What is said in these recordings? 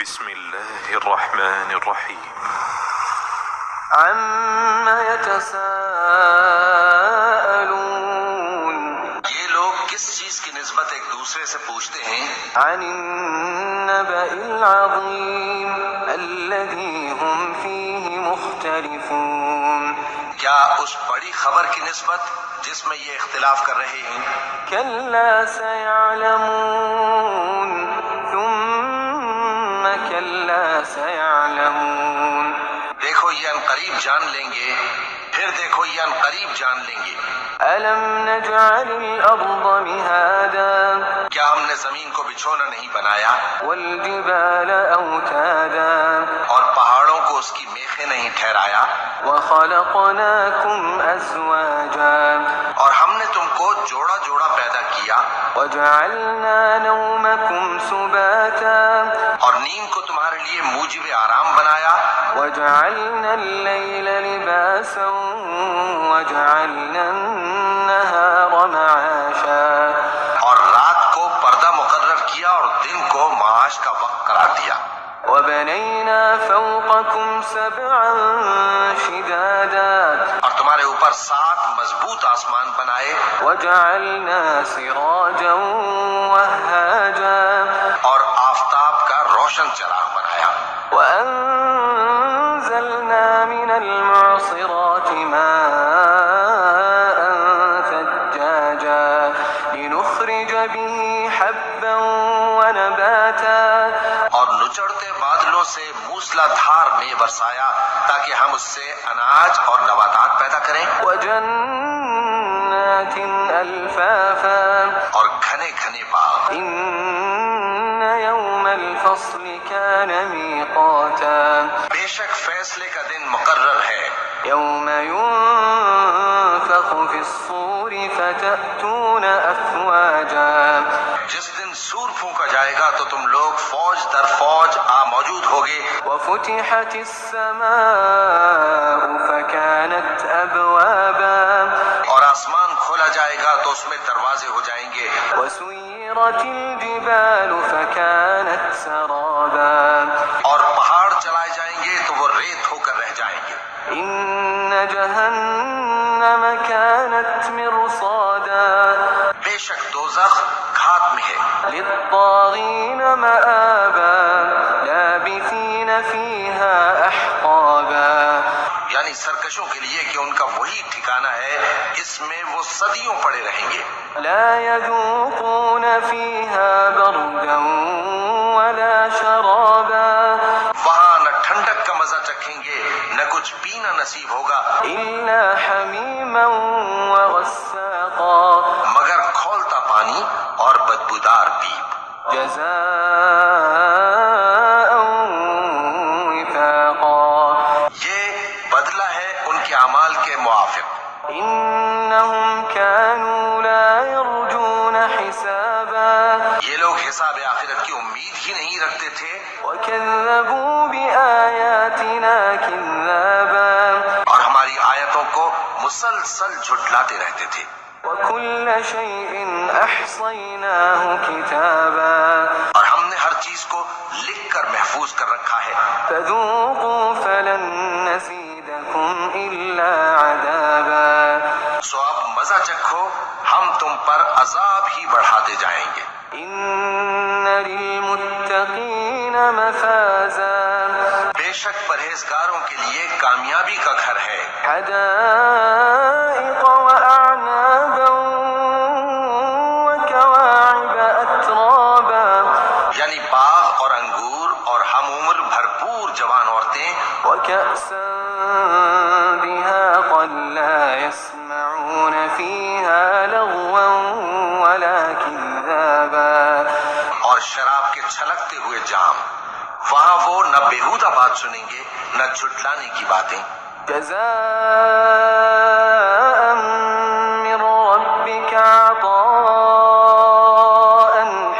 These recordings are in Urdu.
بسم الله الرحمن الرحيم عما يتساءلون یہ لوگ کس چیز کی نسبت ایک دوسرے سے پوچھتے ہیں؟ عن النبأ العظيم الذي هم فيه مختلفون کیا اس بڑی خبر کی نسبت جس میں یہ اختلاف کر رہے ہیں؟ كلا سيعلمون ثم كلا سيعلمون دیکھو یہ عنقریب جان لیں گے، پھر دیکھو یہ عنقریب جان لیں گے۔ ألم نجعل الأرض مهادا کیا ہم نے زمین کو بچھونا نہیں بنایا والجبال أوتادا اور پہاڑوں کو اس کی میخیں نہیں ٹھہرایا؟ وخلقناكم أزواجا اور ہم نے تم کو جوڑا جوڑا پیدا کیا وجعلنا نومكم سباتا اور نیند کو تمہارے لیے موجب آرام بنایا، وجعلنا الليل لباسا وجعلنا النهار معاشا اور رات کو پردہ مقرر کیا اور دن کو معاش کا وقت قرار دیا۔ وبنينا فوقكم سبعا شدادا اور تمہارے اوپر 7 مضبوط آسمان بنائے وجعلنا سراجا وهاجا اور آفتاب کا روشن چراغ بنایا، وأنزلنا من المعصرات ماء ثجاجا لنخرج به حبا ونباتا اور نچڑتے بادلوں سے موسلا دھار میں برسایا تاکہ ہم اس سے اناج اور نباتات پیدا کریں، وجنات ألفافا اور گھنے گھنے باغ۔ إن يوم الفصل كان ميقاتا بے شک فیصلے کا دن مقرر ہے، يوم ينفخ في الصور فتأتون أفواجا جس دن سور پھونکا جائے گا تو تم لوگ فوج در فوج موجود ہوگے، وفتحت السماء فكانت أبوابا اور آسمان کھولا جائے گا تو اس میں دروازے ہو جائیں گے، وسيرت الجبال فكانت سرابا اور پہاڑ چلائے جائیں گے تو وہ ریت ہو کر رہ جائیں گے۔ إن جهنم كانت مرصادا بے شک دوزخ گھات میں ہے، للطاغين مآبا لابثين فيها أحقابا یعنی سرکشوں کے لیے کہ ان کا وہی ٹھکانہ ہے، اس میں وہ صدیوں پڑے رہیں گے۔ لا يذوقون فيها بردا ولا شرابا وہاں نہ ٹھنڈک کا مزہ چکھیں گے نہ کچھ پینا نصیب ہوگا إلا حميما وغساقا مگر کھولتا پانی اور بدبودار پیپ، جزاء وفاقا یہ بدلہ ہے ان کے اعمال کے موافق۔ إنهم كانوا لا يرجون حسابا یہ لوگ حساب آخرت کی امید ہی نہیں رکھتے تھے وكذبوا بآياتنا كذابا اور ہماری آیتوں کو مسلسل جھٹلاتے رہتے تھے۔ وكل شيء أحصيناه كتابا اور ہم نے ہر چیز کو لکھ کر محفوظ کر رکھا ہے، فذوقوا فلن نزيدكم إلا عذابا سو اب مزہ چکھو، ہم تم پر عذاب ہی بڑھاتے جائیں گے۔ إن للمتقين مفازا بے شک پرہیزگاروں کے لیے کامیابی کا گھر ہے، حدائق وأعنابا وكواعب أترابا یعنی باغ اور انگور اور ہم عمر بھرپور جوان عورتیں، وكأسا دهاقا لا يسمعون فيها لغوا ولا كذابا اور شراب کے چھلکتے ہوئے جام، وہاں وہ نہ بیہودہ بات سنیں گے نہ جھٹلانے کی باتیں۔ جزاء من ربك عطاء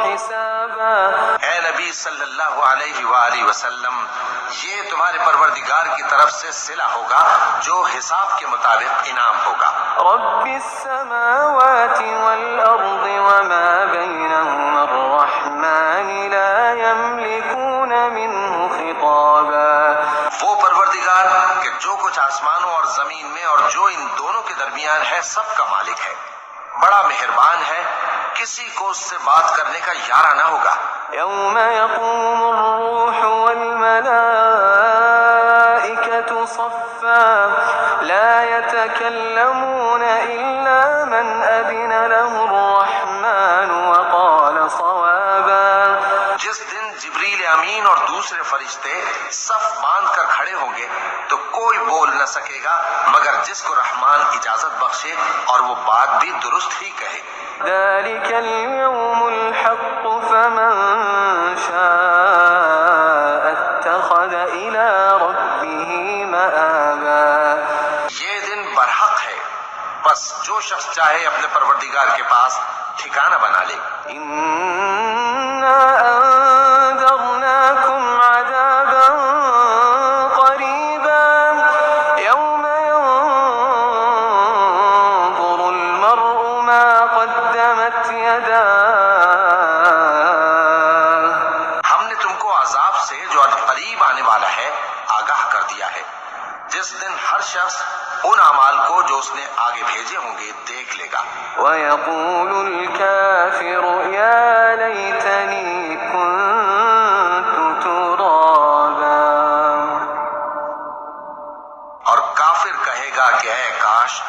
حسابا اے نبی صلی اللہ علیہ وآلہ وسلم، یہ تمہارے پروردگار کی طرف سے صلہ ہوگا جو حساب کے مطابق انعام ہوگا۔ رب السماوات والأرض وما بينهما الرحمن لا يملكون منه زمین میں اور جو ان دونوں کے درمیان ہے سب کا مالک ہے، بڑا مہربان ہے، کسی کو اس سے بات کرنے کا یارہ نہ ہوگا۔ يوم يقوم الروح والملائكة صفا لا يتكلمون إلا من أذن له الرحمن وقال صوابا۔ جس دن جبریل امین اور دوسرے فرشتے صف باندھ کر کھڑے ہوں گے تو کوئی بول نہ سکے گا مگر جس کو رحمان اجازت بخشے اور وہ بات بھی درست ہی کہے۔ ذلك اليوم الحق فمن شاء اتخذ إلى ربه مآبا۔ یہ دن برحق ہے، بس جو شخص چاہے اپنے پروردگار کے پاس ٹھکانہ بنا لے۔ إنا أنذرناكم عذابا قريبا يوم ينظر المرء ما قدمت يداه۔ ہم نے تم کو عذاب سے جو قریب آنے والا ہے آگاہ کر دیا ہے، جس دن ہر شخص ان اعمال کو جو اس نے آگے بھیجے ہوں گے دیکھ لے گا۔ ويقول الكافر يا ليتني كنت ترابا۔ اور کافر کہے گا کہ اے کاش